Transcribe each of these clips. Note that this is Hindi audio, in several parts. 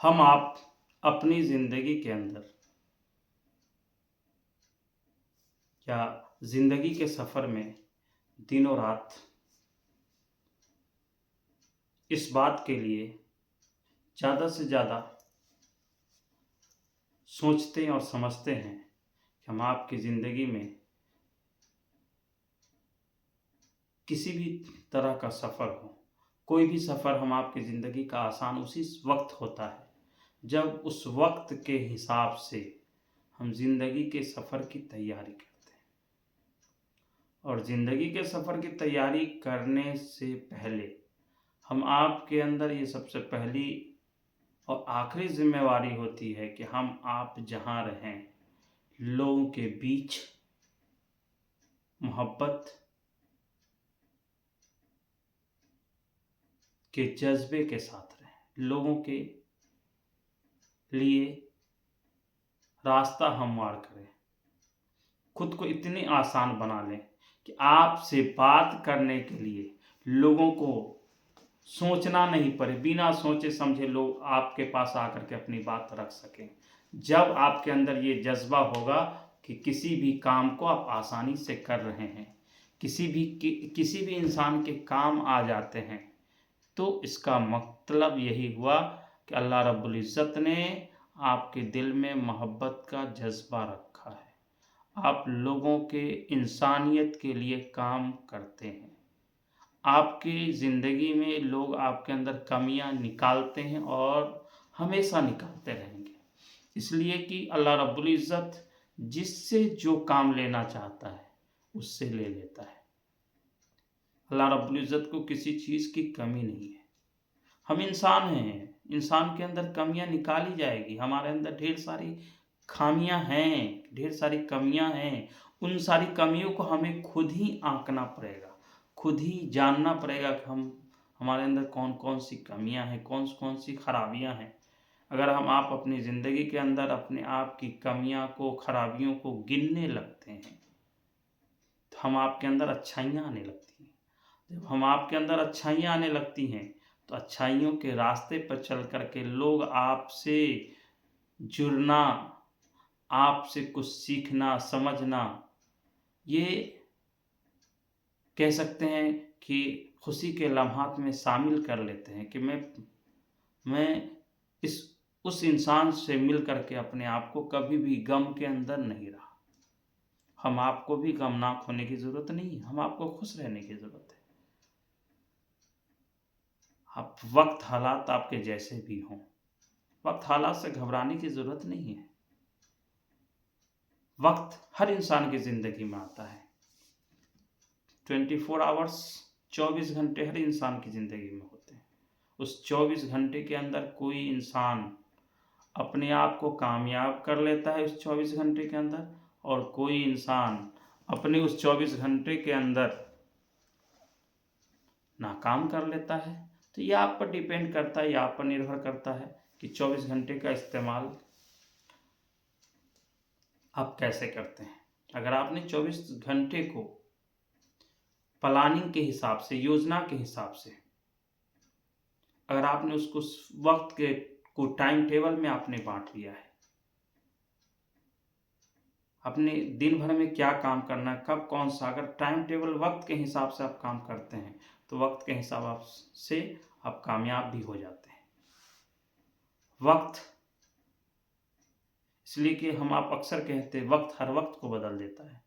हम आप अपनी ज़िंदगी के अंदर या ज़िंदगी के सफ़र में दिनों रात इस बात के लिए ज़्यादा से ज़्यादा सोचते और समझते हैं कि हम आपकी ज़िंदगी में किसी भी तरह का सफ़र हो, कोई भी सफ़र हम आपकी ज़िंदगी का आसान उसी वक्त होता है जब उस वक्त के हिसाब से हम ज़िंदगी के सफ़र की तैयारी करते हैं। और ज़िंदगी के सफ़र की तैयारी करने से पहले हम आपके अंदर ये सबसे पहली और आखिरी जिम्मेवारी होती है कि हम आप जहाँ रहें लोगों के बीच मोहब्बत के जज्बे के साथ रहें, लोगों के लिए रास्ता हमवार करें, खुद को इतनी आसान बना लें कि आपसे बात करने के लिए लोगों को सोचना नहीं पड़े, बिना सोचे समझे लोग आपके पास आकर के अपनी बात रख सकें। जब आपके अंदर ये जज्बा होगा कि किसी भी काम को आप आसानी से कर रहे हैं, किसी भी इंसान के काम आ जाते हैं, तो इसका मतलब यही हुआ कि अल्लाह रब्बुल इज़्ज़त ने आपके दिल में मोहब्बत का जज्बा रखा है। आप लोगों के इंसानियत के लिए काम करते हैं। आपकी ज़िंदगी में लोग आपके अंदर कमियां निकालते हैं और हमेशा निकालते रहेंगे, इसलिए कि अल्लाह रब्बुल इज़्ज़त जिससे जो काम लेना चाहता है उससे ले लेता है। अल्लाह रब्बुल इज़्ज़त को किसी चीज़ की कमी नहीं है। हम इंसान हैं, इंसान के अंदर कमियां निकाली जाएगी, हमारे अंदर ढेर सारी खामियां हैं, ढेर सारी कमियां हैं। उन सारी कमियों को हमें खुद ही आंकना पड़ेगा, खुद ही जानना पड़ेगा कि हमारे अंदर कौन कौन सी कमियां हैं, कौन कौन सी खराबियां हैं। अगर हम आप अपनी ज़िंदगी के अंदर अपने आप की कमियां को, खराबियों को गिनने लगते हैं तो हम आपके अंदर अच्छाइयाँ आने लगती हैं। जब हम आपके अंदर अच्छाइयाँ आने लगती हैं तो अच्छाइयों के रास्ते पर चल कर के लोग आपसे जुड़ना, आपसे कुछ सीखना, समझना, ये कह सकते हैं कि खुशी के लम्हात में शामिल कर लेते हैं कि मैं इस उस इंसान से मिल कर के अपने आप को कभी भी गम के अंदर नहीं रहा। हम आपको भी गमनाक होने की ज़रूरत नहीं है, हम आपको खुश रहने की ज़रूरत है। आप वक्त हालात आपके जैसे भी हों, वक्त हालात से घबराने की ज़रूरत नहीं है। वक्त हर इंसान की ज़िंदगी में आता है। 24 आवर्स, 24 घंटे हर इंसान की ज़िंदगी में होते हैं। उस 24 घंटे के अंदर कोई इंसान अपने आप को कामयाब कर लेता है उस 24 घंटे के अंदर, और कोई इंसान अपने उस 24 घंटे के अंदर नाकाम कर लेता है। तो ये आप पर डिपेंड करता है, ये आप पर निर्भर करता है कि 24 घंटे का इस्तेमाल आप कैसे करते हैं। अगर आपने 24 घंटे को प्लानिंग के हिसाब से, योजना के हिसाब से, अगर आपने उसको वक्त के को टाइम टेबल में आपने बांट लिया है, अपने दिन भर में क्या काम करना है, कब कौन सा, अगर टाइम टेबल वक्त के हिसाब से आप काम करते हैं तो वक्त के हिसाब से आप कामयाब भी हो जाते हैं। वक्त, इसलिए कि हम आप अक्सर कहते हैं वक्त हर वक्त को बदल देता है,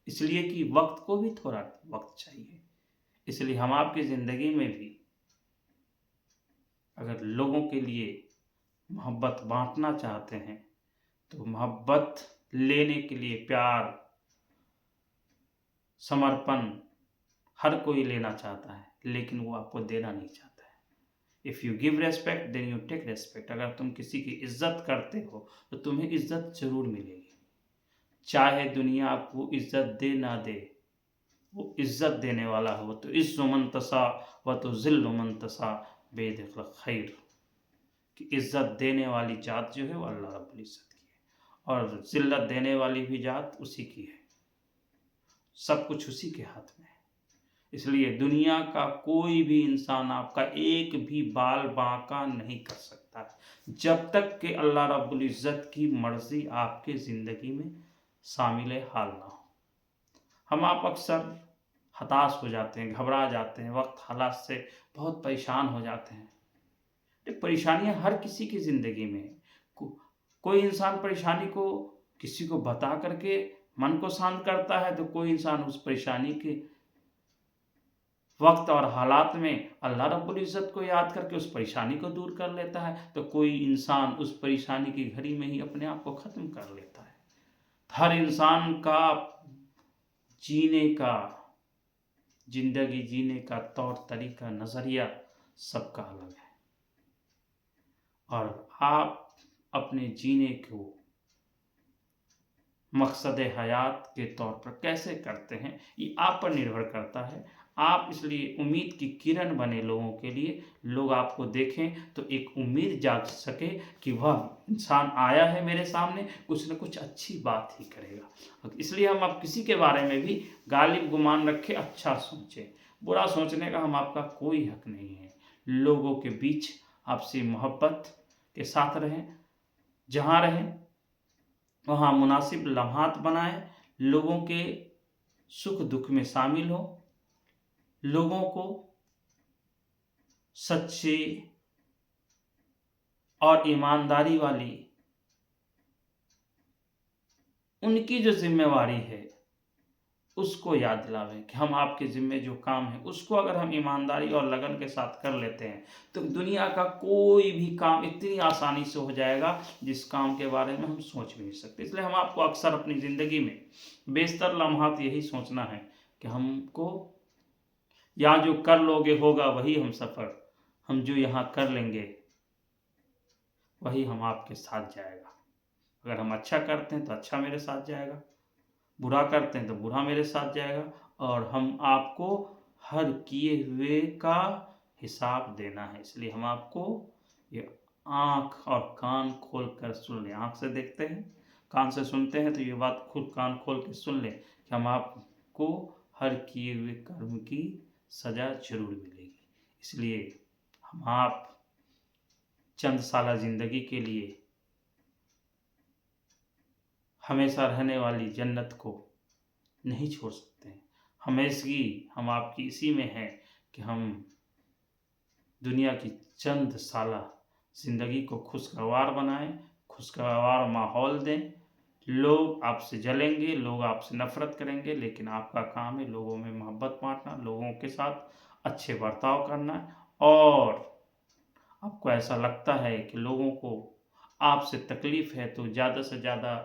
इसलिए कि वक्त को भी थोड़ा वक्त चाहिए। इसलिए हम आपकी ज़िंदगी में भी अगर लोगों के लिए मोहब्बत बांटना चाहते हैं तो मोहब्बत लेने के लिए प्यार, समर्पण हर कोई लेना चाहता है, लेकिन वो आपको देना नहीं चाहता है। If you give respect then you take respect. अगर तुम किसी की इज्जत करते हो तो तुम्हें इज्जत जरूर मिलेगी, चाहे दुनिया आपको इज्जत दे ना दे। वो इज्जत देने वाला हो तो इज़्ज़ु मन तसा व तो ज़िल्लु मन तसा बेदखल खैर, कि इज्जत देने वाली जात जो है वो अल्लाह रब्बुल इज़्ज़त की है और ज़िल्लत देने वाली भी जात उसी की है। सब कुछ उसी के हाथ में है। इसलिए दुनिया का कोई भी इंसान आपका एक भी बाल बांका नहीं कर सकता। जब तक कि अल्लाह रब्बुल इज़्ज़त की मर्ज़ी आपके ज़िंदगी में शामिल हाल ना हो। हम आप अक्सर हताश हो जाते हैं, घबरा जाते हैं, वक्त हालात से बहुत परेशान हो जाते हैं। ये परेशानियां हर किसी की ज़िंदगी में है। कोई इंसान परेशानी को किसी को बता करके मन को शांत करता है, तो कोई इंसान उस परेशानी के वक्त और हालात में अल्लाह रब्बुल इज़्ज़त को याद करके उस परेशानी को दूर कर लेता है, तो कोई इंसान उस परेशानी की घड़ी में ही अपने आप को ख़त्म कर लेता है। हर इंसान का जीने का ज़िंदगी जीने का तौर तरीका, नज़रिया सबका अलग है, और आप अपने जीने को मकसद हयात के तौर पर कैसे करते हैं, ये आप पर निर्भर करता है। आप इसलिए उम्मीद की किरण बने लोगों के लिए, लोग आपको देखें तो एक उम्मीद जाग सके कि वह इंसान आया है मेरे सामने, कुछ न कुछ अच्छी बात ही करेगा। इसलिए हम अब किसी के बारे में भी गालिब गुमान रखें, अच्छा सोचें। बुरा सोचने का हम आपका कोई हक नहीं है। लोगों के बीच आपसी मोहब्बत के साथ रहें, जहाँ रहें वहाँ मुनासिब लम्हात बनाएं, लोगों के सुख दुख में शामिल हो, लोगों को सच्ची और ईमानदारी वाली उनकी जो जिम्मेवारी है उसको याद दिलावें कि हम आपके ज़िम्मे जो काम है उसको अगर हम ईमानदारी और लगन के साथ कर लेते हैं तो दुनिया का कोई भी काम इतनी आसानी से हो जाएगा जिस काम के बारे में हम सोच भी नहीं सकते। इसलिए हम आपको अक्सर अपनी ज़िंदगी में बेशतर लम्हात यही सोचना है कि हमको यहाँ जो कर लोगे होगा वही हम सफ़र, हम जो यहाँ कर लेंगे वही हम आपके साथ जाएगा। अगर हम अच्छा करते हैं तो अच्छा मेरे साथ जाएगा, बुरा करते हैं तो बुरा मेरे साथ जाएगा, और हम आपको हर किए हुए का हिसाब देना है। इसलिए हम आपको ये आँख और कान खोल कर सुन लें। आँख से देखते हैं, कान से सुनते हैं, तो ये बात खुद कान खोल के सुन लें कि हम आपको हर किए हुए कर्म की सज़ा ज़रूर मिलेगी। इसलिए हम आप चंद साला ज़िंदगी के लिए हमेशा रहने वाली जन्नत को नहीं छोड़ सकते हैं। हमेशगी हम आपकी इसी में है कि हम दुनिया की चंद साला ज़िंदगी को खुशगवार बनाएं, खुशगवार माहौल दें। लोग आपसे जलेंगे, लोग आपसे नफ़रत करेंगे, लेकिन आपका काम है लोगों में मोहब्बत बाँटना, लोगों के साथ अच्छे बर्ताव करना, और आपको ऐसा लगता है कि लोगों को आपसे तकलीफ़ है तो ज़्यादा से ज़्यादा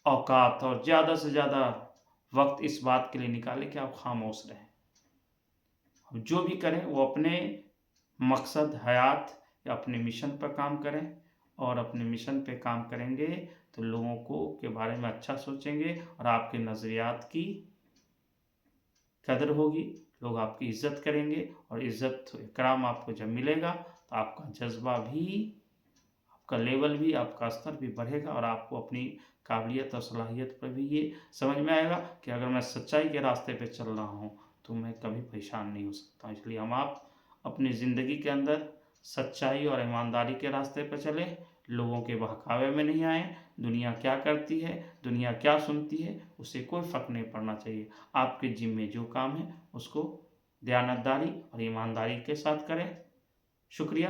औकात और ज़्यादा से ज़्यादा वक्त इस बात के लिए निकालें कि आप खामोश रहें। हम जो भी करें वो अपने मकसद हयात या अपने मिशन पर काम करें, और अपने मिशन पे काम करेंगे तो लोगों को के बारे में अच्छा सोचेंगे और आपके नज़रियात की कदर होगी, लोग आपकी इज़्ज़त करेंगे, और इज़्ज़त इकराम आपको जब मिलेगा तो आपका जज्बा भी, आपका लेवल भी, आपका स्तर भी बढ़ेगा, और आपको अपनी काबिलियत और सलाहियत पर भी ये समझ में आएगा कि अगर मैं सच्चाई के रास्ते पे चल रहा हूँ तो मैं कभी परेशान नहीं हो सकता। इसलिए हम आप अपनी ज़िंदगी के अंदर सच्चाई और ईमानदारी के रास्ते पर चलें, लोगों के बहकावे में नहीं आएँ। दुनिया क्या करती है, दुनिया क्या सुनती है, उससे कोई फ़र्क नहीं पड़ना चाहिए। आपके ज़िम्मे जो काम है उसको दयानतदारी और ईमानदारी के साथ करें। शुक्रिया।